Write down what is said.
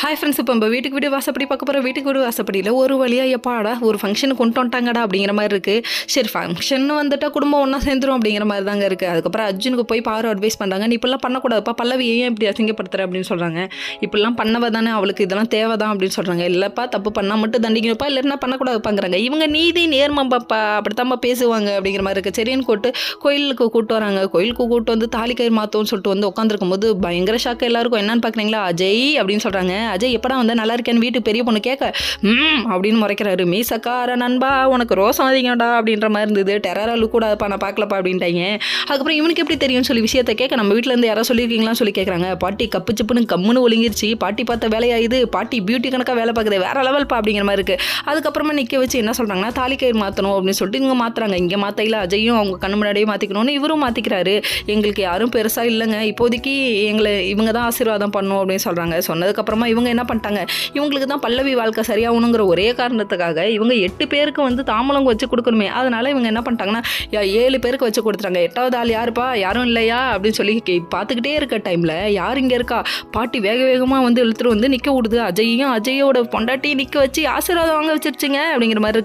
Hi friends, இப்போ நம்ம வீட்டுக்கு வீடு வாசப்படி பார்க்க போகிற வீட்டுக்கு வீடு வாசப்படியில் ஒரு வழியாக எப்பாடா ஒரு ஃபங்க்ஷனுக்கு கொண்டு வந்துட்டாங்கடா அப்படிங்கிற மாதிரி இருக்குது. சரி, ஃபங்க்ஷன் வந்துட்டால் குடும்பம் ஒன்றா சேர்ந்துரும் அப்படிங்கிற மாதிரி தாங்க இருக்குது. அதுக்கப்புறம் அர்ஜுனுக்கு போய் பாரு அட்வைஸ் பண்ணுறாங்க, நீ இப்படிலாம் பண்ணக்கூடாதுப்பா, பல்லவி ஏன் இப்படி அசிங்கப்படுத்துற அப்படின்னு சொல்கிறாங்க. இப்படிலாம் பண்ணவ தானே, அவளுக்கு இதெல்லாம் தேவை தான் அப்படின்னு சொல்கிறாங்க. இல்லைப்பா, தப்பு பண்ணால் மட்டும் தண்டிக்கணுப்பா, இல்லைன்னா பண்ணக்கூடாதுப்பாங்கிறாங்க. இவங்க நீதி நேர்மப்பாப்பா அப்படித்தான்ப்பா பேசுவாங்க அப்படிங்கிற மாதிரி இருக்குது. சரின்னு கோயிலுக்கு கூப்பிட்டு வராங்க. கோயிலுக்கு கூப்பிட்டு வந்து தாலி கயிறு மாற்றோன்னு சொல்லிட்டு வந்து உட்காந்துருக்கும் போது பயங்கர ஷாக்கு எல்லாருக்கும். என்னன்னு பார்க்குறீங்களா, அஜய் அப்படின்னு சொல்கிறாங்க. அஜய் எப்படா வந்து நல்லா இருக்கேன்னு வீட்டுக்கு பெரிய பொண்ணு கேட்க அப்படின்னு முறைக்கிறாரு. மீசக்கார நண்பா, உனக்கு ரோசம் அதிகம்டா அப்படின்ற மாதிரி இருந்தது. டெரரா கூடாதுப்பா, நான் பார்க்கலப்பா அப்படின்ட்டாங்க. அதுக்கப்புறம் இவனுக்கு எப்படி தெரியும்னு சொல்லி விஷயத்தை கேட்க, நம்ம வீட்டில் இருந்து யாராவது சொல்லியிருக்கீங்களான்னு சொல்லி கேட்குறாங்க. பாட்டி கப்பு சிப்புன்னு கம்முன்னு ஒழுங்கிருச்சு, பாட்டி பார்த்த வேலையாயுது, பாட்டி பியூட்டி கணக்காக வேலை பார்க்குது, வேற லெவல்ப்பா அப்படிங்கிற மாதிரி இருக்குது. அதுக்கப்புறமா நிற்க வச்சு என்ன சொல்கிறாங்கன்னா, தாலி கயிறு மாற்றணும் அப்படின்னு சொல்லிட்டு இங்கே மாற்றுறாங்க. இங்கே மாற்றையில் அஜயும் அவங்க கண்ணு முன்னாடியே மாற்றிக்கணும்னு இவரும் மாற்றிக்கிறாரு. எங்களுக்கு யாரும் பெருசாக இல்லைங்க, இப்போதைக்கு இவங்க தான் ஆசீர்வாதம் பண்ணணும் அப்படின்னு சொல்கிறாங்க. சொன்னதுக்கப்புறமா இவங்க என்ன பண்ணிட்டாங்க, இவங்களுக்கு தான் பல்லவி வாழ்க்கை சரியாகணுங்கிற ஒரே காரணத்துக்காக இவங்க 8 பேருக்கு வந்து தாம்பலம் வச்சு கொடுக்கணுமே, அதனால இவங்க என்ன பண்ணிட்டாங்கன்னா 7 பேருக்கு வச்சு கொடுத்துட்டாங்க. 8வது ஆள் யாருப்பா, யாரும் இல்லையா அப்படின்னு சொல்லி பார்த்துக்கிட்டே இருக்க டைமில் யார் இங்கே இருக்கா, பாட்டி வேக வேகமாக வந்து இழுத்துட்டு வந்து நிற்க விடுது. அஜயோட பொண்டாட்டி நிற்க வச்சு ஆசீர்வாதம் வாங்க வச்சிருச்சுங்க அப்படிங்கிற மாதிரி இருக்கு.